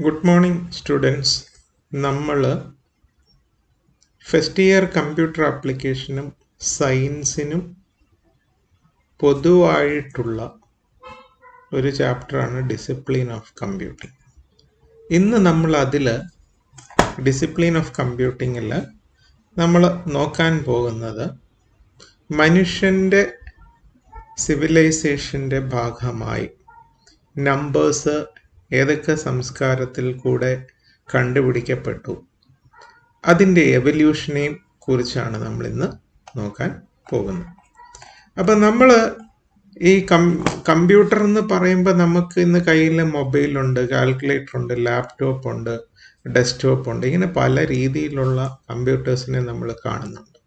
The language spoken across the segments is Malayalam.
Good morning students. നമ്മൾ ഫസ്റ്റ് ഇയർ കമ്പ്യൂട്ടർ ആപ്ലിക്കേഷനും സയൻസിനും പൊതുവായിട്ടുള്ള ഒരു ചാപ്റ്ററാണ് ഡിസിപ്ലിൻ ഓഫ് കമ്പ്യൂട്ടിംഗ്. ഇന്ന് നമ്മൾ അതിൽ ഡിസിപ്ലിൻ ഓഫ് കമ്പ്യൂട്ടിങ്ങിൽ നമ്മൾ നോക്കാൻ പോകുന്നത് മനുഷ്യൻ്റെ സിവിലൈസേഷൻ്റെ ഭാഗമായി നമ്പേഴ്സ് ഏതൊക്കെ സംസ്കാരത്തിൽ കൂടെ കണ്ടുപിടിക്കപ്പെട്ടു, അതിൻ്റെ എവല്യൂഷനെയും കുറിച്ചാണ് നമ്മൾ ഇന്ന് നോക്കാൻ പോകുന്നത്. അപ്പം നമ്മൾ ഈ കമ്പ്യൂട്ടർ എന്ന് പറയുമ്പോൾ നമുക്ക് ഇന്ന് കയ്യിൽ മൊബൈലുണ്ട്, കാൽക്കുലേറ്റർ ഉണ്ട്, ലാപ്ടോപ്പ് ഉണ്ട്, ഡെസ്ക്ടോപ്പ് ഉണ്ട്, ഇങ്ങനെ പല രീതിയിലുള്ള കമ്പ്യൂട്ടേഴ്സിനെ നമ്മൾ കാണുന്നുണ്ട്.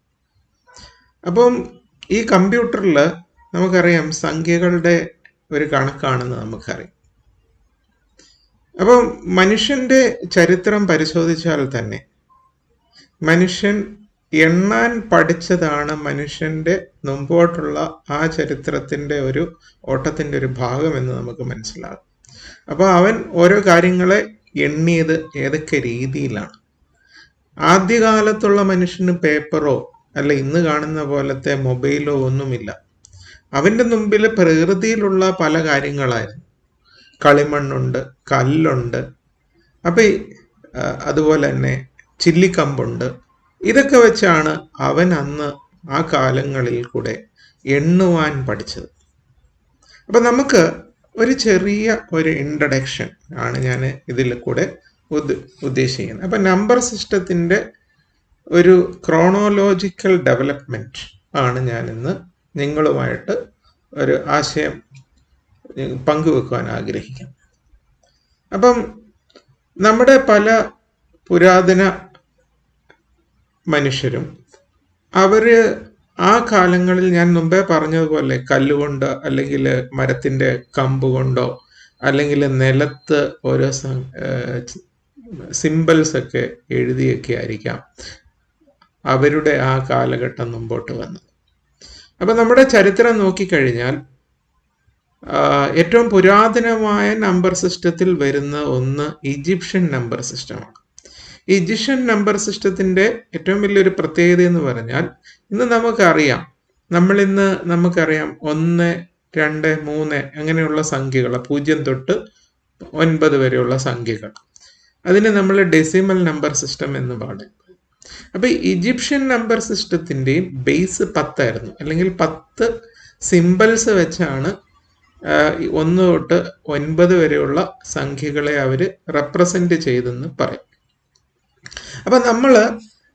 അപ്പം ഈ കമ്പ്യൂട്ടറിൽ നമുക്കറിയാം സംഖ്യകളുടെ ഒരു കണക്കാണെന്ന് നമുക്കറിയാം. അപ്പം മനുഷ്യൻ്റെ ചരിത്രം പരിശോധിച്ചാൽ തന്നെ മനുഷ്യൻ എണ്ണാൻ പഠിച്ചതാണ് മനുഷ്യൻ്റെ മുമ്പോട്ടുള്ള ആ ചരിത്രത്തിൻ്റെ ഒരു ഓട്ടത്തിൻ്റെ ഒരു ഭാഗമെന്ന് നമുക്ക് മനസ്സിലാകും. അപ്പോൾ അവൻ ഓരോ കാര്യങ്ങളെ എണ്ണിയത് ഏതൊക്കെ രീതിയിലാണ്. ആദ്യകാലത്തുള്ള മനുഷ്യന് പേപ്പറോ അല്ല ഇന്ന് കാണുന്ന പോലത്തെ മൊബൈലോ ഒന്നുമില്ല. അവൻ്റെ മുമ്പിൽ പ്രകൃതിയിലുള്ള പല കാര്യങ്ങളായിരുന്നു. കളിമണ്ണുണ്ട്, കല്ലുണ്ട്, അപ്പം അതുപോലെ തന്നെ ചില്ലിക്കമ്പുണ്ട്. ഇതൊക്കെ വെച്ചാണ് അവൻ അന്ന് ആ കാലങ്ങളിൽ കൂടെ എണ്ണുവാൻ പഠിച്ചത്. അപ്പം നമുക്ക് ഒരു ചെറിയ ഒരു ഇൻട്രഡക്ഷൻ ആണ് ഞാൻ ഇതിൽ കൂടെ ഉദ്ദേശിക്കുന്നത്. അപ്പം നമ്പർ സിസ്റ്റത്തിൻ്റെ ഒരു ക്രോണോലോജിക്കൽ ഡെവലപ്മെൻറ്റ് ആണ് ഞാനിന്ന് നിങ്ങളുമായിട്ട് ഒരു ആശയം പങ്കുവെക്കുവാൻ ആഗ്രഹിക്കാം. അപ്പം നമ്മുടെ പല പുരാതന മനുഷ്യരും അവർ ആ കാലങ്ങളിൽ ഞാൻ മുമ്പേ പറഞ്ഞതുപോലെ കല്ലുകൊണ്ട് അല്ലെങ്കിൽ മരത്തിൻ്റെ കമ്പ് കൊണ്ടോ അല്ലെങ്കിൽ നിലത്ത് ഓരോ സിമ്പിൾസ് ഒക്കെ എഴുതിയൊക്കെ ആയിരിക്കാം അവരുടെ ആ കാലഘട്ടം മുമ്പോട്ട് വന്നത്. അപ്പം നമ്മുടെ ചരിത്രം നോക്കിക്കഴിഞ്ഞാൽ ഏറ്റവും പുരാതനമായ നമ്പർ സിസ്റ്റത്തിൽ വരുന്ന ഒന്ന് ഈജിപ്ഷ്യൻ നമ്പർ സിസ്റ്റമാണ്. ഈജിപ്ഷ്യൻ നമ്പർ സിസ്റ്റത്തിൻ്റെ ഏറ്റവും വലിയൊരു പ്രത്യേകത എന്ന് പറഞ്ഞാൽ ഇന്ന് നമുക്കറിയാം 1, 2, 3 അങ്ങനെയുള്ള സംഖ്യകൾ, 0 തൊട്ട് 9 വരെയുള്ള സംഖ്യകൾ, അതിന് നമ്മൾ ഡെസിമൽ നമ്പർ സിസ്റ്റം എന്ന് പറയും. അപ്പം ഈജിപ്ഷ്യൻ നമ്പർ സിസ്റ്റത്തിൻ്റെയും ബേസ് 10 ആയിരുന്നു, അല്ലെങ്കിൽ 10 സിമ്പിൾസ് വെച്ചാണ് 1 തൊട്ട് 9 വരെയുള്ള സംഖ്യകളെ അവർ റെപ്രസെന്റ് ചെയ്തെന്ന് പറയും. അപ്പം നമ്മൾ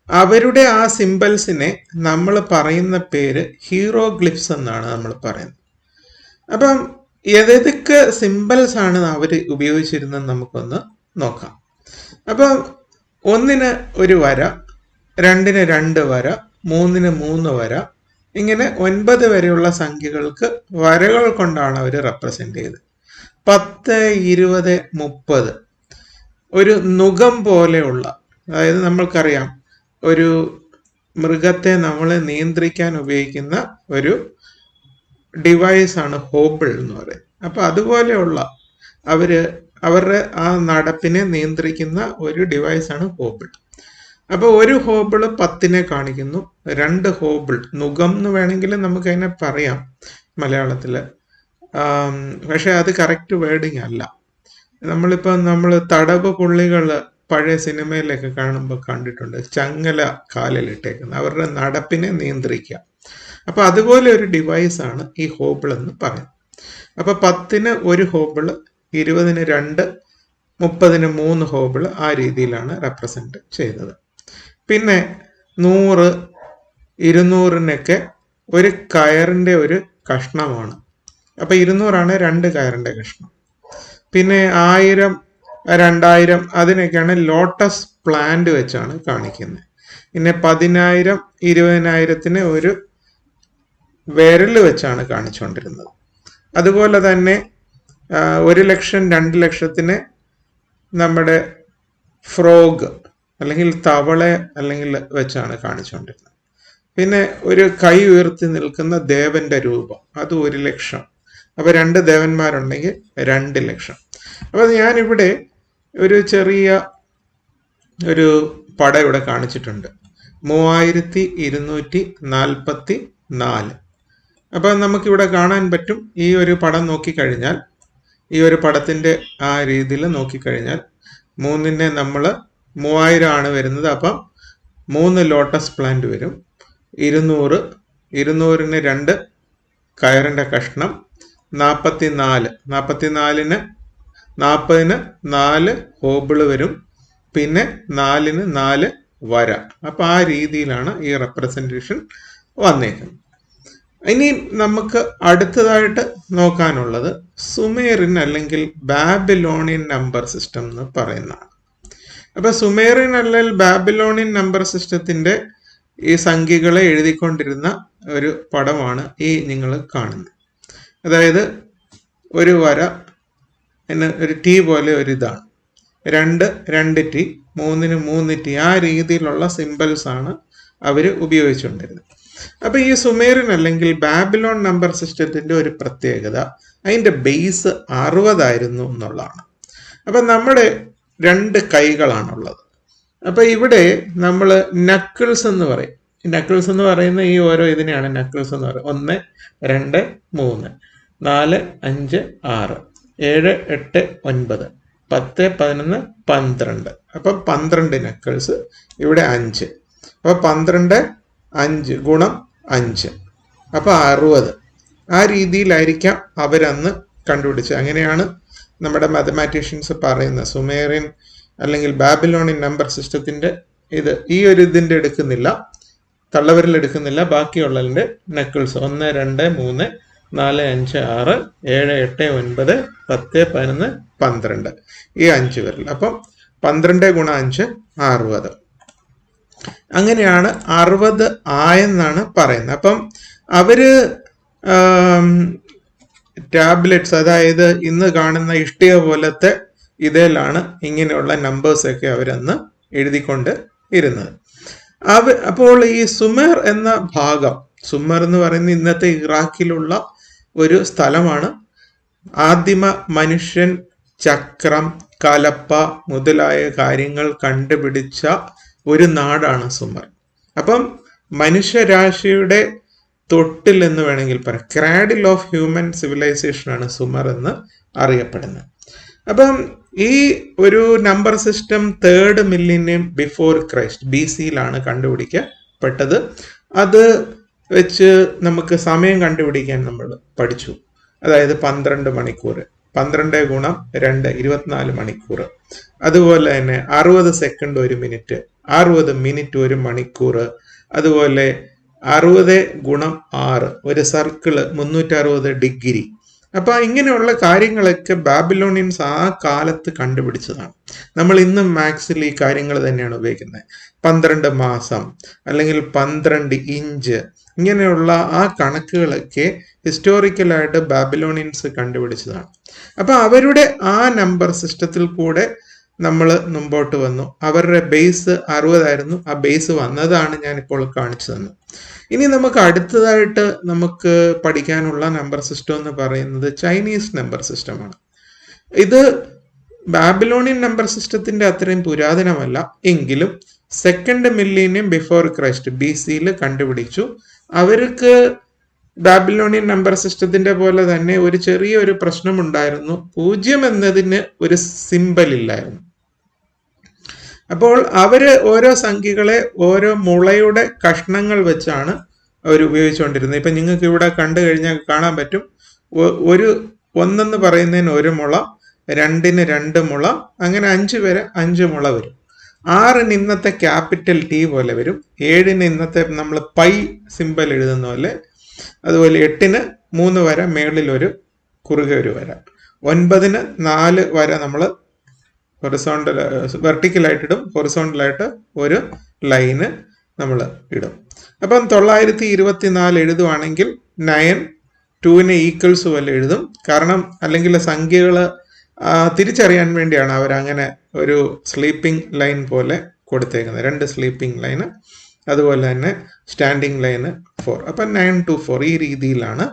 അവരുടെ ആ സിമ്പിൾസിനെ നമ്മൾ പറയുന്ന പേര് ഹീറോഗ്ലിഫ്സ് എന്നാണ് നമ്മൾ പറയുന്നത്. അപ്പം ഏതൊക്കെ സിമ്പിൾസ് ആണ് അവർ ഉപയോഗിച്ചിരുന്നത് നമുക്കൊന്ന് നോക്കാം. അപ്പം 1-ന് 1 വര, 2-ന് 2 വര, 3-ന് 3 വര, ഇങ്ങനെ 9 വരെയുള്ള സംഖ്യകൾക്ക് വരകൾ കൊണ്ടാണ് അവർ റെപ്രസെന്റ് ചെയ്തത്. 10, 20, 30 ഒരു നുകം പോലെയുള്ള, അതായത് നമ്മൾക്കറിയാം ഒരു മൃഗത്തെ നമ്മൾ നിയന്ത്രിക്കാൻ ഉപയോഗിക്കുന്ന ഒരു ഡിവൈസാണ് ഹോബിൾ എന്ന് പറയുന്നത്. അപ്പം അതുപോലെയുള്ള അവരുടെ ആ നടപ്പിനെ നിയന്ത്രിക്കുന്ന ഒരു ഡിവൈസാണ് ഹോബിൾ. അപ്പോൾ ഒരു ഹോബിള് 10-നെ കാണിക്കുന്നു, 2 ഹോബിൾ, നുകം എന്ന് വേണമെങ്കിൽ നമുക്ക് അതിനെ പറയാം മലയാളത്തിൽ, പക്ഷെ അത് കറക്റ്റ് വേർഡിങ് അല്ല. നമ്മൾ തടവ് പുള്ളികൾ പഴയ സിനിമയിലൊക്കെ കാണുമ്പോൾ കണ്ടിട്ടുണ്ട്, ചങ്ങല കാലിലിട്ടേക്കുന്നത്, അവരുടെ നടപ്പിനെ നിയന്ത്രിക്കുക. അപ്പം അതുപോലെ ഒരു ഡിവൈസാണ് ഈ ഹോബിൾ എന്ന് പറയുന്നത്. അപ്പം 10-ന് 1 ഹോബിള്, 20-ന് 2, 30-ന് 3 ഹോബിള്, ആ രീതിയിലാണ് റെപ്രസെന്റ് ചെയ്തത്. പിന്നെ 100, 200-നൊക്കെ ഒരു കയറിൻ്റെ ഒരു കഷ്ണമാണ്. അപ്പം 200-ആണ് 2 കയറിൻ്റെ കഷ്ണം. പിന്നെ 1000, 2000 അതിനൊക്കെയാണ് ലോട്ടസ് പ്ലാന്റ് വെച്ചാണ് കാണിക്കുന്നത്. പിന്നെ 10,000, 20,000-ന് ഒരു വിരൽ വെച്ചാണ് കാണിച്ചുകൊണ്ടിരുന്നത്. അതുപോലെ തന്നെ 1,00,000, 2,00,000-ന് നമ്മുടെ ഫ്രോഗ് അല്ലെങ്കിൽ തവള അല്ലെങ്കിൽ വെച്ചാണ് കാണിച്ചുകൊണ്ടിരുന്നത്. പിന്നെ ഒരു കൈ ഉയർത്തി നിൽക്കുന്ന ദേവന്റെ രൂപം, അത് 1,00,000. അപ്പോൾ 2 ദേവന്മാരുണ്ടെങ്കിൽ 2,00,000. അപ്പോൾ ഞാനിവിടെ ഒരു ചെറിയ ഒരു പടം ഇവിടെ കാണിച്ചിട്ടുണ്ട്, 3244. അപ്പം നമുക്കിവിടെ കാണാൻ പറ്റും, ഈ ഒരു പടം നോക്കിക്കഴിഞ്ഞാൽ, ഈ ഒരു പടത്തിൻ്റെ ആ രീതിയിൽ നോക്കിക്കഴിഞ്ഞാൽ 3നെ നമ്മൾ 3000 ആണ് വരുന്നത്. അപ്പം 3 ലോട്ടസ് പ്ലാന്റ് വരും. 200, 200ന് 2 കയറിൻ്റെ കഷ്ണം, 44, 44ന് 40ന് 4 ഹോബിള് വരും, പിന്നെ 4ന് 4 വര. അപ്പം ആ രീതിയിലാണ് ഈ റെപ്രസെൻറ്റേഷൻ വന്നേക്കുന്നത്. ഇനി നമുക്ക് അടുത്തതായിട്ട് നോക്കാനുള്ളത് സുമേറിയൻ അല്ലെങ്കിൽ ബാബിലോണിയൻ നമ്പർ സിസ്റ്റം എന്ന് പറയുന്നതാണ്. അപ്പൊ സുമേറിയൻ അല്ലെങ്കിൽ ബാബിലോണിയൻ നമ്പർ സിസ്റ്റത്തിന്റെ ഈ സംഖ്യകളെ എഴുതിക്കൊണ്ടിരുന്ന ഒരു പടമാണ് ഈ നിങ്ങൾ കാണുന്നത്. അതായത് ഒരു വര, ഒരു ടി പോലെ ഒരു ഇതാണ്, 2 ടി, 3ന് 3 ടി, ആ രീതിയിലുള്ള സിമ്പിൾസ് ആണ് അവർ ഉപയോഗിച്ചുകൊണ്ടിരുന്നത്. അപ്പൊ ഈ സുമേറിയൻ അല്ലെങ്കിൽ ബാബിലോൺ നമ്പർ സിസ്റ്റത്തിന്റെ ഒരു പ്രത്യേകത അതിന്റെ ബേസ് 60 ആയിരുന്നു എന്നുള്ളതാണ്. അപ്പൊ നമ്മുടെ 2 കൈകളാണുള്ളത്. അപ്പൊ ഇവിടെ നമ്മൾ നക്കിൾസ് എന്ന് പറയും. നക്കിൾസ് എന്ന് പറയുന്ന ഈ ഓരോ ഇതിനെയാണ് നക്കിൾസ് എന്ന് പറയുന്നത്. 1, 2, 3, 4, 5, 6, 7, 8, 9, 10, 11, 12. അപ്പൊ 12 നക്കിൾസ്, ഇവിടെ 5. അപ്പൊ 12, 5 ഗുണം 5, അപ്പൊ 60. ആ രീതിയിലായിരിക്കാം അവരന്ന് കണ്ടുപിടിച്ചത്. അങ്ങനെയാണ് നമ്മുടെ മാത്തമാറ്റീഷ്യൻസ് പറയുന്നത്. സുമേറിയൻ അല്ലെങ്കിൽ ബാബിലോണിയൻ നമ്പർ സിസ്റ്റത്തിന്റെ ഇത് ഈ ഒരു ഇതിന്റെ എടുക്കുന്നില്ല, തള്ളവരിൽ എടുക്കുന്നില്ല, ബാക്കിയുള്ളതിന്റെ നക്കിൾസ് 1, 2, 3, 4, 5, 6, 7, 8, 9, 10, 11, 12, ഈ 5 വിരൽ. അപ്പം 12 ഗുണം 5 60. അങ്ങനെയാണ് 60 ആയെന്നാണ് പറയുന്നത്. അപ്പം അവര് ടാബ്ലറ്റ്സ്, അതായത് ഇന്ന് കാണുന്ന ഇഷ്ടിക പോലത്തെ ഇതിലാണ് ഇങ്ങനെയുള്ള നമ്പേഴ്സൊക്കെ അവരന്ന് എഴുതിക്കൊണ്ട് ഇരുന്നത്. അപ്പോൾ ഈ സുമേർ എന്ന ഭാഗം, സുമേർ എന്ന് പറയുന്ന ഇന്നത്തെ ഇറാഖിലുള്ള ഒരു സ്ഥലമാണ്. ആദിമ മനുഷ്യൻ ചക്രം, കലപ്പ മുതലായ കാര്യങ്ങൾ കണ്ടുപിടിച്ച ഒരു നാടാണ് സുമർ. അപ്പം മനുഷ്യരാശിയുടെ തൊട്ടിൽ എന്ന് വേണമെങ്കിൽ പറയാം, ക്രാഡിൽ ഓഫ് ഹ്യൂമൻ സിവിലൈസേഷൻ ആണ് സുമർ എന്ന് അറിയപ്പെടുന്നത്. അപ്പം ഈ ഒരു number system 3rd millennium before Christ BC-യിലാണ് കണ്ടുപിടിക്കപ്പെട്ടത്. അത് വെച്ച് നമുക്ക് സമയം കണ്ടുപിടിക്കാൻ നമ്മൾ പഠിച്ചു. അതായത് 12 മണിക്കൂർ, 12 ഗുണം 2 24 മണിക്കൂർ. അതുപോലെ തന്നെ 60 സെക്കൻഡ് 1 മിനിറ്റ്, 60 മിനിറ്റ് 1 മണിക്കൂർ. അതുപോലെ 60 ഗുണം 6, ഒരു സർക്കിള് 360 ഡിഗ്രി. അപ്പൊ ഇങ്ങനെയുള്ള കാര്യങ്ങളൊക്കെ ബാബിലോണിയൻസ് ആ കാലത്ത് കണ്ടുപിടിച്ചതാണ്. നമ്മൾ ഇന്നും മാത്സിൽ ഈ കാര്യങ്ങൾ തന്നെയാണ് ഉപയോഗിക്കുന്നത്. 12 മാസം അല്ലെങ്കിൽ 12 ഇഞ്ച്, ഇങ്ങനെയുള്ള ആ കണക്കുകളൊക്കെ ഹിസ്റ്റോറിക്കലായിട്ട് ബാബിലോണിയൻസ് കണ്ടുപിടിച്ചതാണ്. അപ്പൊ അവരുടെ ആ നമ്പർ സിസ്റ്റത്തിൽ കൂടെ നമ്മൾ മുമ്പോട്ട് വന്നു. അവരുടെ ബേസ് 60 ആയിരുന്നു. ആ ബേസ് വന്നതാണ് ഞാനിപ്പോൾ കാണിച്ചു തന്നത്. ഇനി നമുക്ക് അടുത്തതായിട്ട് നമുക്ക് പഠിക്കാനുള്ള നമ്പർ സിസ്റ്റം എന്ന് പറയുന്നത് ചൈനീസ് നമ്പർ സിസ്റ്റമാണ്. ഇത് ബാബിലോണിയൻ നമ്പർ സിസ്റ്റത്തിന്റെ അത്രയും പുരാതനമല്ല, എങ്കിലും 2nd മില്ലേനിയം ബിഫോർ ക്രൈസ്റ്റ് BC-യിൽ കണ്ടുപിടിച്ചു. അവർക്ക് ബാബിലോണിയൻ നമ്പർ സിസ്റ്റത്തിന്റെ പോലെ തന്നെ ഒരു ചെറിയൊരു പ്രശ്നമുണ്ടായിരുന്നു. 0 എന്നതിന് ഒരു സിമ്പൽ ഇല്ലായിരുന്നു. അപ്പോൾ അവര് ഓരോ സംഖ്യകളെ ഓരോ മുളയുടെ കഷ്ണങ്ങൾ വെച്ചാണ് അവർ ഉപയോഗിച്ചുകൊണ്ടിരുന്നത്. ഇപ്പൊ നിങ്ങൾക്ക് ഇവിടെ കണ്ടു കഴിഞ്ഞാൽ കാണാൻ പറ്റും, ഒരു 1 പറയുന്നതിന് 1 മുള, 2ന് 2 മുള, അങ്ങനെ 5 വരെ 5 മുള വരും. 6ന് ഇന്നത്തെ ക്യാപിറ്റൽ T പോലെ വരും. 7ന് ഇന്നത്തെ നമ്മൾ പൈ സിമ്പൽ എഴുതുന്ന പോലെ. അതുപോലെ 8ന് 3 വര, മേളിൽ ഒരു കുറുകെ ഒരു വര. 9ന് 4 വര നമ്മൾ ഹൊറിസോണ്ടൽ വെർട്ടിക്കലായിട്ട് ഇടും, ഹൊറിസോണ്ടലായിട്ട് ഒരു ലൈന് നമ്മൾ ഇടും. അപ്പം 924 എഴുതുവാണെങ്കിൽ 9 2ന് ഈക്വൽസ് പോലെ എഴുതും. കാരണം അല്ലെങ്കിൽ സംഖ്യകൾ തിരിച്ചറിയാൻ വേണ്ടിയാണ് അവരങ്ങനെ ഒരു സ്ലീപ്പിംഗ് ലൈൻ പോലെ കൊടുത്തേക്കുന്നത്. 2 സ്ലീപ്പിംഗ് ലൈന്, അതുപോലെ തന്നെ സ്റ്റാൻഡിങ് ലൈന് 4. അപ്പം 9 to 4 ഈ രീതിയിലാണ്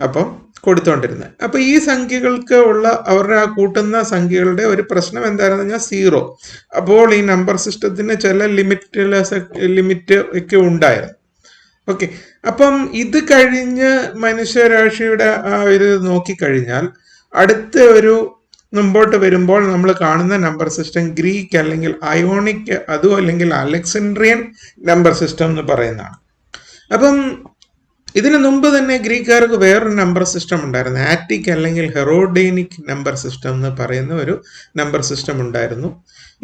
അപ്പം കൊടുത്തോണ്ടിരുന്നത്. അപ്പൊ ഈ സംഖ്യകൾക്ക് ഉള്ള അവരുടെ ആ കൂട്ടുന്ന സംഖ്യകളുടെ ഒരു പ്രശ്നം എന്താണെന്ന് പറഞ്ഞാൽ 0. അപ്പോൾ ഈ നമ്പർ സിസ്റ്റത്തിന് ചില ലിമിറ്റ് ഒക്കെ ഉണ്ടായിരുന്നു. ഓക്കെ, അപ്പം ഇത് കഴിഞ്ഞ് മനുഷ്യരാശിയുടെ ആ ഇത് നോക്കിക്കഴിഞ്ഞാൽ അടുത്ത ഒരു മുമ്പോട്ട് വരുമ്പോൾ നമ്മൾ കാണുന്ന നമ്പർ സിസ്റ്റം ഗ്രീക്ക് അല്ലെങ്കിൽ അയോണിക്, അതും അല്ലെങ്കിൽ അലക്സാൻഡ്രിയൻ നമ്പർ സിസ്റ്റം എന്ന് പറയുന്നതാണ്. അപ്പം ഇതിനു മുമ്പ് തന്നെ ഗ്രീക്കുകാർക്ക് വേറൊരു നമ്പർ സിസ്റ്റം ഉണ്ടായിരുന്നു, ആറ്റിക് അല്ലെങ്കിൽ ഹെറോഡേനിക് നമ്പർ സിസ്റ്റം എന്ന് പറയുന്ന ഒരു നമ്പർ സിസ്റ്റം ഉണ്ടായിരുന്നു.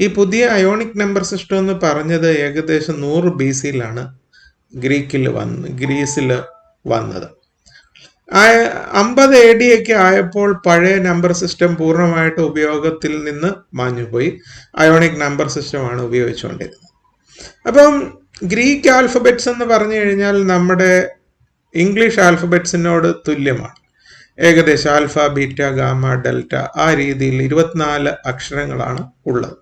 ഈ പുതിയ അയോണിക് നമ്പർ സിസ്റ്റം എന്ന് പറഞ്ഞത് ഏകദേശം 100 BC ഗ്രീസിൽ വന്നത്. 50 AD ഒക്കെ ആയപ്പോൾ പഴയ നമ്പർ സിസ്റ്റം പൂർണ്ണമായിട്ട് ഉപയോഗത്തിൽ നിന്ന് മാഞ്ഞുപോയി. അയോണിക് നമ്പർ സിസ്റ്റമാണ് ഉപയോഗിച്ചുകൊണ്ടിരുന്നത്. അപ്പം ഗ്രീക്ക് ആൽഫബറ്റ്സ് എന്ന് പറഞ്ഞു കഴിഞ്ഞാൽ നമ്മുടെ ഇംഗ്ലീഷ് ആൽഫബറ്റ്സിനോട് തുല്യമാണ്. ഏകദേശം ആൽഫ, ബീറ്റ, ഗാമ, ഡെൽറ്റ ആ രീതിയിൽ 24 അക്ഷരങ്ങളാണ് ഉള്ളത്.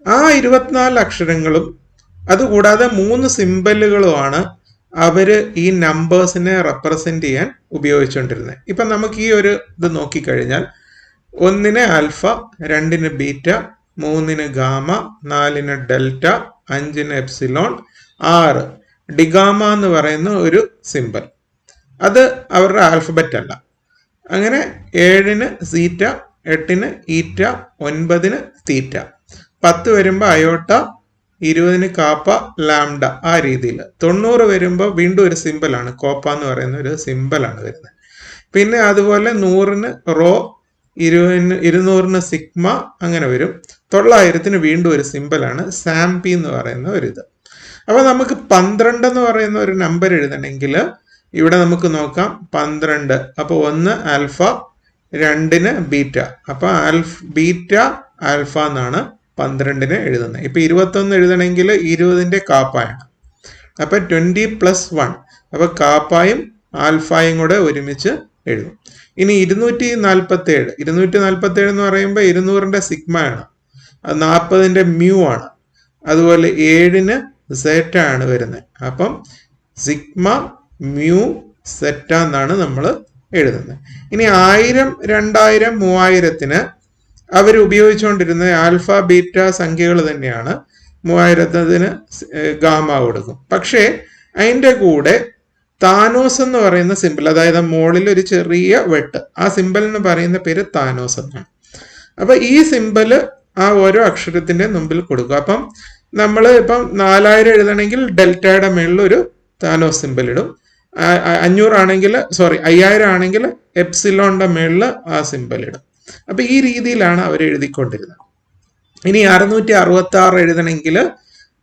ആ 24 അക്ഷരങ്ങളും അതുകൂടാതെ 3 സിംബലുകളുമാണ് അവര് ഈ നമ്പേഴ്സിനെ റെപ്രസെന്റ് ചെയ്യാൻ ഉപയോഗിച്ചുകൊണ്ടിരുന്നത്. ഇപ്പം നമുക്ക് ഈ ഒരു ഇത് നോക്കിക്കഴിഞ്ഞാൽ 1 alpha, 2 beta, 3 gamma, 4 delta, 5 epsilon, 6 ഡിഗാമ എന്ന് പറയുന്ന ഒരു സിമ്പൽ. അത് അവരുടെ ആൽഫബറ്റ് അല്ല. അങ്ങനെ 7 സീറ്റ, 8 ഈറ്റ, 9 തീറ്റ, 10 വരുമ്പോൾ അയോട്ട, 20 കാപ്പ, ലാംഡ ആ രീതിയിൽ. 90 വരുമ്പോൾ വീണ്ടും ഒരു സിമ്പലാണ്, കോപ്പ എന്ന് പറയുന്ന ഒരു സിമ്പലാണ് വരുന്നത്. പിന്നെ അതുപോലെ 100 റോ, 200 സിഗ്മ അങ്ങനെ വരും. 900 വീണ്ടും ഒരു സിമ്പലാണ് സാംപി എന്ന് പറയുന്ന ഒരിത്. അപ്പൊ നമുക്ക് 12 എന്ന് പറയുന്ന ഒരു നമ്പർ എഴുതണമെങ്കിൽ ഇവിടെ നമുക്ക് നോക്കാം 12. അപ്പൊ 1 ആൽഫ, 2 ബീറ്റ. അപ്പൊ ബീറ്റ ആൽഫ എന്നാണ് 12 എഴുതുന്നത്. ഇപ്പൊ 21 എഴുതണമെങ്കിൽ 20 കാപ്പായാണ്. അപ്പൊ 20 + 1. അപ്പൊ കാപ്പായും ആൽഫായും കൂടെ ഒരുമിച്ച് എഴുതും. ഇനി 247 എന്ന് പറയുമ്പോൾ 200 സിഗ്മയാണ്, 40 മ്യൂ ആണ്. അതുപോലെ 7 സെറ്റ ആണ് വരുന്നത്. അപ്പം സിഗ്മ മ്യൂ സെറ്റ എന്നാണ് നമ്മൾ എഴുതുന്നത്. ഇനി 1000, 2000, 3000 അവർ ഉപയോഗിച്ചുകൊണ്ടിരുന്ന ആൽഫ ബീറ്റ സംഖ്യകൾ തന്നെയാണ്. 3000 ഗാമ കൊടുക്കും. പക്ഷേ അതിൻ്റെ കൂടെ താനോസ് എന്ന് പറയുന്ന സിമ്പിൾ, അതായത് മോളിൽ ഒരു ചെറിയ വെട്ട്, ആ സിമ്പിൾ എന്ന് പറയുന്ന പേര് താനോസ് എന്നാണ്. അപ്പൊ ഈ സിമ്പിള് ആ ഓരോ അക്ഷരത്തിന്റെ മുമ്പിൽ കൊടുക്കും. അപ്പം നമ്മൾ ഇപ്പം 4000 എഴുതണമെങ്കിൽ ഡെൽറ്റയുടെ മേളിൽ ഒരു താനോസ് സിമ്പിൾ ഇടും. 5000 ആണെങ്കിൽ എപ്സിലോണിന്റെ മേളിൽ ആ സിമ്പിൾ ഇടും. അപ്പൊ ഈ രീതിയിലാണ് അവർ എഴുതിക്കൊണ്ടിരുന്നത്. ഇനി 666 എഴുതണമെങ്കിൽ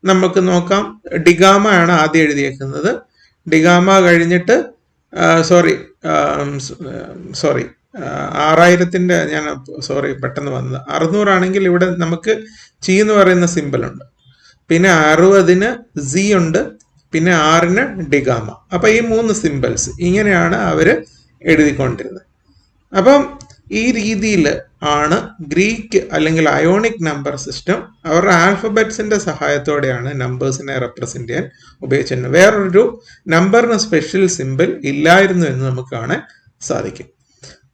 നമുക്ക് നോക്കാം, ഡിഗാമ ആണ് ആദ്യം എഴുതിയേക്കുന്നത്. ഡിഗാമ കഴിഞ്ഞിട്ട് 6000 ഞാൻ പെട്ടെന്ന് വന്നത് 600 ആണെങ്കിൽ ഇവിടെ നമുക്ക് ചി എന്ന് പറയുന്ന സിമ്പിൾ ഉണ്ട്. പിന്നെ 60 സി ഉണ്ട്. പിന്നെ 6 ഡിഗാമ. അപ്പൊ ഈ 3 സിമ്പിൾസ് ഇങ്ങനെയാണ് അവര് എഴുതിക്കൊണ്ടിരുന്നത്. അപ്പം ഈ രീതിയിൽ ആണ് ഗ്രീക്ക് അല്ലെങ്കിൽ അയോണിക് നമ്പർ സിസ്റ്റം അവരുടെ ആൽഫബറ്റ്സിന്റെ സഹായത്തോടെയാണ് നമ്പേഴ്സിനെ റെപ്രസെന്റ് ചെയ്യാൻ ഉപയോഗിച്ചിരുന്നത്. വേറൊരു നമ്പറിന് സ്പെഷ്യൽ സിമ്പിൾ ഇല്ലായിരുന്നു എന്ന് നമുക്ക് കാണാൻ സാധിക്കും.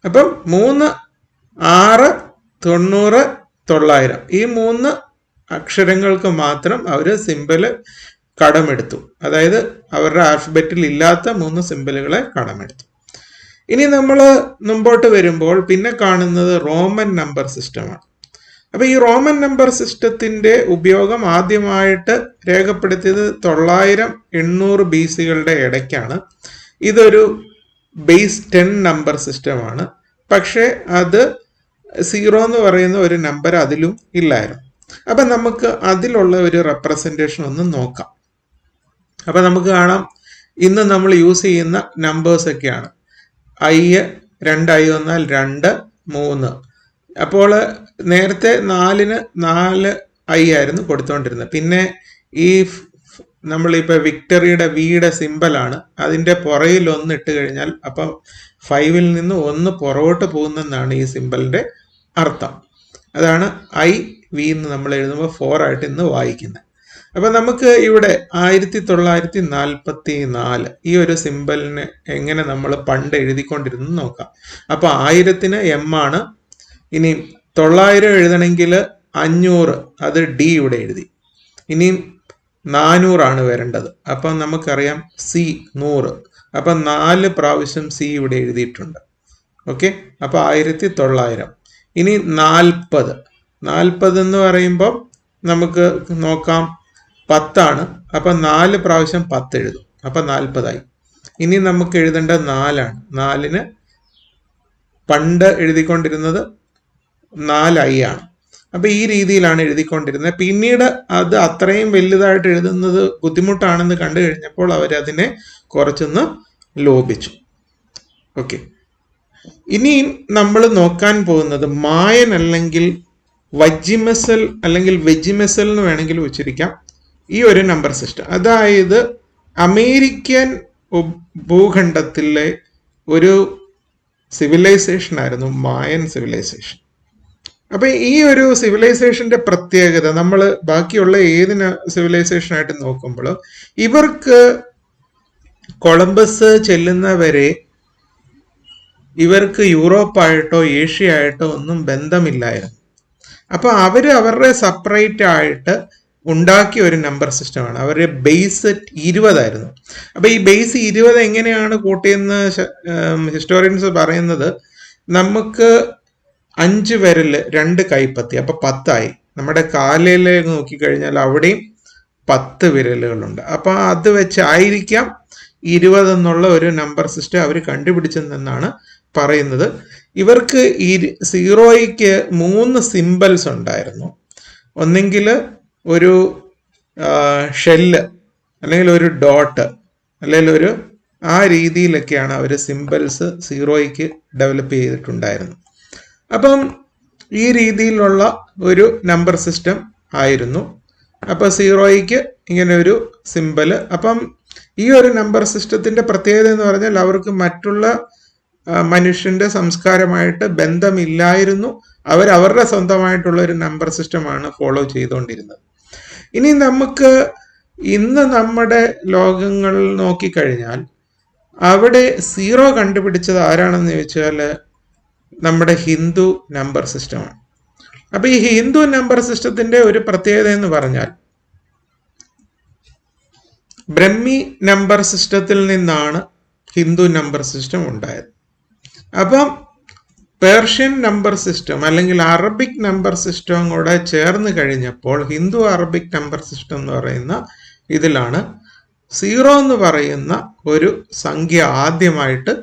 അപ്പം 3, 6, 90, 900 ഈ 3 അക്ഷരങ്ങൾക്ക് മാത്രം അവർ സിമ്പിള് കടമെടുത്തു. അതായത് അവരുടെ ആൽഫബറ്റിൽ ഇല്ലാത്ത 3 സിമ്പിളുകളെ കടമെടുത്തു. ഇനി നമ്മൾ മുമ്പോട്ട് വരുമ്പോൾ പിന്നെ കാണുന്നത് റോമൻ നമ്പർ സിസ്റ്റമാണ്. അപ്പൊ ഈ റോമൻ നമ്പർ സിസ്റ്റത്തിന്റെ ഉപയോഗം ആദ്യമായിട്ട് രേഖപ്പെടുത്തിയത് 900-800 BC ഇടയ്ക്കാണ്. ഇതൊരു ബേസ് 10 നമ്പർ സിസ്റ്റമാണ്. പക്ഷെ അത് 0 എന്ന് പറയുന്ന ഒരു നമ്പർ അതിലും ഇല്ലായിരുന്നു. അപ്പൊ നമുക്ക് അതിലുള്ള ഒരു റെപ്രസെന്റേഷൻ ഒന്ന് നോക്കാം. അപ്പൊ നമുക്ക് കാണാം, ഇന്ന് നമ്മൾ യൂസ് ചെയ്യുന്ന നമ്പേഴ്സ് ഒക്കെയാണ്. 2 വന്നാൽ 2, 3. അപ്പോൾ നേരത്തെ 4 ആയിരുന്നു കൊടുത്തോണ്ടിരുന്നത്. പിന്നെ ഈ നമ്മളിപ്പോൾ വിക്ടറിയുടെ വിയുടെ സിമ്പലാണ്, അതിൻ്റെ പുറയിൽ 1 ഇട്ട് കഴിഞ്ഞാൽ അപ്പം 5-ൽ നിന്ന് 1 പുറകോട്ട് പോകുന്നെന്നാണ് ഈ സിമ്പലിന്റെ അർത്ഥം. അതാണ് IV എന്ന് നമ്മൾ എഴുതുമ്പോൾ 4 ആയിട്ട് ഇന്ന് വായിക്കുന്നത്. അപ്പൊ നമുക്ക് ഇവിടെ 1944 ഈ ഒരു സിമ്പലിന് എങ്ങനെ നമ്മൾ പണ്ട് എഴുതിക്കൊണ്ടിരുന്നു നോക്കാം. അപ്പൊ 1000 M ആണ്. ഇനി 900 എഴുതണമെങ്കിൽ 500 അത് D ഇവിടെ എഴുതി. ഇനിയും 400 ആണ് വരേണ്ടത്. അപ്പം നമുക്കറിയാം C 100. അപ്പം 4 പ്രാവശ്യം C ഇവിടെ എഴുതിയിട്ടുണ്ട്. ഓക്കെ, അപ്പൊ 1900. ഇനി 40 എന്ന് പറയുമ്പോൾ നമുക്ക് നോക്കാം 10 ആണ്. അപ്പൊ 4 പ്രാവശ്യം 10 എഴുതും. അപ്പൊ 40 ആയി. ഇനി നമുക്ക് എഴുതേണ്ടത് 4 ആണ്. 4ന് പണ്ട് എഴുതിക്കൊണ്ടിരുന്നത് 4i ആണ്. അപ്പൊ ഈ രീതിയിലാണ് എഴുതിക്കൊണ്ടിരുന്നത്. പിന്നീട് അത് അത്രയും വലുതായിട്ട് എഴുതുന്നത് ബുദ്ധിമുട്ടാണെന്ന് കണ്ടു കഴിഞ്ഞപ്പോൾ അവരതിനെ കുറച്ചൊന്ന് ലോപിച്ചു. ഓക്കെ, ഇനി നമ്മൾ നോക്കാൻ പോകുന്നത് മായൻ അല്ലെങ്കിൽ വജിമസൽ അല്ലെങ്കിൽ വെജിമസൽ എന്ന് വേണമെങ്കിൽ ഉച്ചരിക്കാം ഈ ഒരു നമ്പർ സിസ്റ്റം. അതായത് അമേരിക്കൻ ഭൂഖണ്ഡത്തിലെ ഒരു സിവിലൈസേഷൻ ആയിരുന്നു മായൻ സിവിലൈസേഷൻ. അപ്പൊ ഈ ഒരു സിവിലൈസേഷന്റെ പ്രത്യേകത നമ്മൾ ബാക്കിയുള്ള ഏത് സിവിലൈസേഷനായിട്ട് നോക്കുമ്പോൾ ഇവർക്ക് കൊളംബസ് ചെല്ലുന്നവരെ ഇവർക്ക് യൂറോപ്പായിട്ടോ ഏഷ്യ ആയിട്ടോ ഒന്നും ബന്ധമില്ലായിരുന്നു. അപ്പൊ അവര് അവരുടെ സെപ്പറേറ്റ് ആയിട്ട് ഉണ്ടാക്കിയ ഒരു നമ്പർ സിസ്റ്റമാണ്. അവരുടെ ബേസ് 20 ആയിരുന്നു. അപ്പൊ ഈ ബേസ് 20 എങ്ങനെയാണ് കൂട്ടിയെന്ന് ഹിസ്റ്റോറിയൻസ് പറയുന്നത്, നമുക്ക് 5 വിരല് 2 കൈപ്പത്തി, അപ്പൊ 10 ആയി. നമ്മുടെ കാലിലേക്ക് നോക്കിക്കഴിഞ്ഞാൽ അവിടെയും 10 വിരലുകളുണ്ട്. അപ്പൊ അത് വെച്ചായിരിക്കാം 20 എന്നുള്ള ഒരു നമ്പർ സിസ്റ്റം അവർ കണ്ടുപിടിച്ചതെന്നാണ് പറയുന്നത്. ഇവർക്ക് ഈ 0യ്ക്ക് 3 സിംബൽസ് ഉണ്ടായിരുന്നു. ഒന്നെങ്കിൽ ഒരു ഷെല്ല്, അല്ലെങ്കിൽ ഒരു ഡോട്ട്, അല്ലെങ്കിൽ ഒരു ആ രീതിയിലൊക്കെയാണ് അവർ സിംബൽസ് 0യ്ക്ക് ഡെവലപ്പ് ചെയ്തിട്ടുണ്ടായിരുന്നു. അപ്പം ഈ രീതിയിലുള്ള ഒരു നമ്പർ സിസ്റ്റം ആയിരുന്നു. അപ്പം 0യ്ക്ക് ഇങ്ങനെ ഒരു സിംബല്. അപ്പം ഈ ഒരു നമ്പർ സിസ്റ്റത്തിന്റെ പ്രത്യേകത എന്ന് പറഞ്ഞാൽ അവർക്ക് മറ്റുള്ള മനുഷ്യന്റെ സംസ്കാരമായിട്ട് ബന്ധമില്ലായിരുന്നു. അവരുടെ സ്വന്തമായിട്ടുള്ള ഒരു നമ്പർ സിസ്റ്റമാണ് ഫോളോ ചെയ്തുകൊണ്ടിരുന്നത്. ഇനി നമുക്ക് ഇന്ന് നമ്മുടെ ലോകങ്ങളിൽ നോക്കിക്കഴിഞ്ഞാൽ അവിടെ 0 കണ്ടുപിടിച്ചത് ആരാണെന്ന് ചോദിച്ചാൽ നമ്മുടെ ഹിന്ദു നമ്പർ സിസ്റ്റമാണ്. അപ്പൊ ഈ ഹിന്ദു നമ്പർ സിസ്റ്റത്തിന്റെ ഒരു പ്രത്യേകത എന്ന് പറഞ്ഞാൽ ബ്രഹ്മി നമ്പർ സിസ്റ്റത്തിൽ നിന്നാണ് ഹിന്ദു നമ്പർ സിസ്റ്റം ഉണ്ടായത്. അപ്പം പേർഷ്യൻ നമ്പർ സിസ്റ്റം അല്ലെങ്കിൽ അറബിക് നമ്പർ സിസ്റ്റവും കൂടെ ചേർന്ന് കഴിഞ്ഞപ്പോൾ ഹിന്ദു അറബിക് നമ്പർ സിസ്റ്റം എന്ന് പറയുന്ന ഇതിലാണ് 0 എന്ന് പറയുന്ന ഒരു സംഖ്യ ആദ്യമായിട്ട്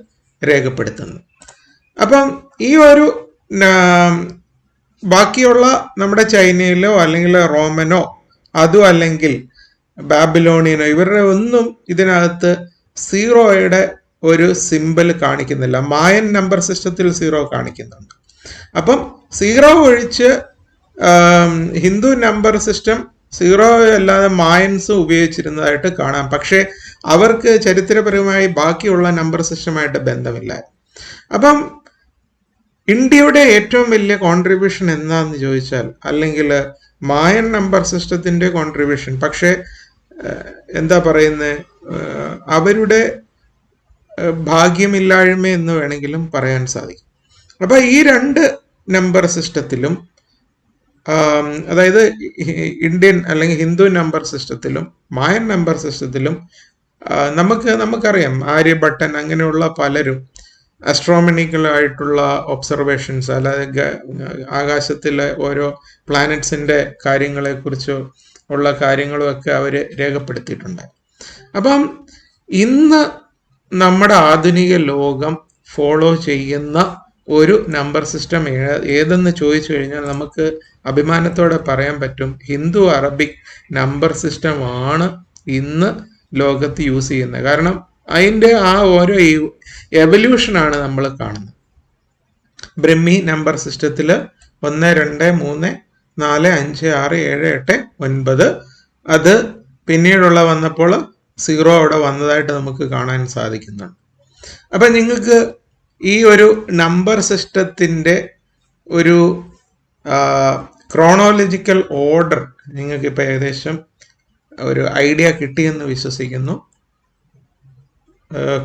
രേഖപ്പെടുത്തുന്നത്. അപ്പം ഈ ഒരു ബാക്കിയുള്ള നമ്മുടെ ചൈനയിലോ അല്ലെങ്കിൽ റോമനോ അതും അല്ലെങ്കിൽ ബാബിലോണിയനോ ഇവരുടെ ഒന്നും ഇതിനകത്ത് 0യുടെ ഒരു സിമ്പൽ കാണിക്കുന്നില്ല. മായൻ നമ്പർ സിസ്റ്റത്തിൽ 0 കാണിക്കുന്നുണ്ട്. അപ്പം 0 ഒഴിച്ച് ഹിന്ദു നമ്പർ സിസ്റ്റം 0 അല്ലാതെ മായൻസ് ഉപയോഗിച്ചിരുന്നതായിട്ട് കാണാം. പക്ഷേ അവർക്ക് ചരിത്രപരമായി ബാക്കിയുള്ള നമ്പർ സിസ്റ്റമായിട്ട് ബന്ധമില്ല. അപ്പം ഇന്ത്യയുടെ ഏറ്റവും വലിയ കോൺട്രിബ്യൂഷൻ എന്താന്ന് ചോദിച്ചാൽ, അല്ലെങ്കിൽ മായൻ നമ്പർ സിസ്റ്റത്തിന്റെ കോൺട്രിബ്യൂഷൻ, പക്ഷേ എന്താ പറയുന്നത്, അവരുടെ ഭാഗ്യമില്ലായ്മ എന്ന് വേണമെങ്കിലും പറയാൻ സാധിക്കും. അപ്പൊ ഈ 2 നമ്പർ സിസ്റ്റത്തിലും, അതായത് ഇന്ത്യൻ അല്ലെങ്കിൽ ഹിന്ദു നമ്പർ സിസ്റ്റത്തിലും മായൻ നമ്പർ സിസ്റ്റത്തിലും നമുക്കറിയാം ആര്യഭട്ടൻ അങ്ങനെയുള്ള പലരും അസ്ട്രോണമിക്കലായിട്ടുള്ള ഒബ്സർവേഷൻസ്, അല്ലാതെ ആകാശത്തിലെ ഓരോ പ്ലാനറ്റ്സിന്റെ കാര്യങ്ങളെക്കുറിച്ചോ ഉള്ള കാര്യങ്ങളും ഒക്കെ അവർ രേഖപ്പെടുത്തിയിട്ടുണ്ട്. അപ്പം ഇന്ന് നമ്മുടെ ആധുനിക ലോകം ഫോളോ ചെയ്യുന്ന ഒരു നമ്പർ സിസ്റ്റം ഏതെന്ന് ചോദിച്ചു കഴിഞ്ഞാൽ നമുക്ക് അഭിമാനത്തോടെ പറയാൻ പറ്റും ഹിന്ദു അറബിക് നമ്പർ സിസ്റ്റം ആണ് ഇന്ന് ലോകത്ത് യൂസ് ചെയ്യുന്നത്. കാരണം അതിൻ്റെ ആ ഓരോ എവല്യൂഷനാണ് നമ്മൾ കാണുന്നത്. ബ്രഹ്മി നമ്പർ സിസ്റ്റത്തിൽ 1 2 3 4 5 6 7 8 9 അത് പിന്നീടുള്ള വന്നപ്പോൾ 0 അവിടെ വന്നതായിട്ട് നമുക്ക് കാണാൻ സാധിക്കുന്നുണ്ട്. അപ്പം നിങ്ങൾക്ക് ഈ ഒരു നമ്പർ സിസ്റ്റത്തിൻ്റെ ഒരു ക്രോണോളജിക്കൽ ഓർഡർ നിങ്ങൾക്ക് ഇപ്പോൾ ഏകദേശം ഒരു ഐഡിയ കിട്ടിയെന്ന് വിശ്വസിക്കുന്നു.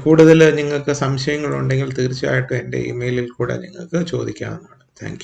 കൂടുതൽ നിങ്ങൾക്ക് സംശയങ്ങളുണ്ടെങ്കിൽ തീർച്ചയായിട്ടും എൻ്റെ ഇമെയിലിൽ കൂടെ നിങ്ങൾക്ക് ചോദിക്കാവുന്നതാണ്. Thank U.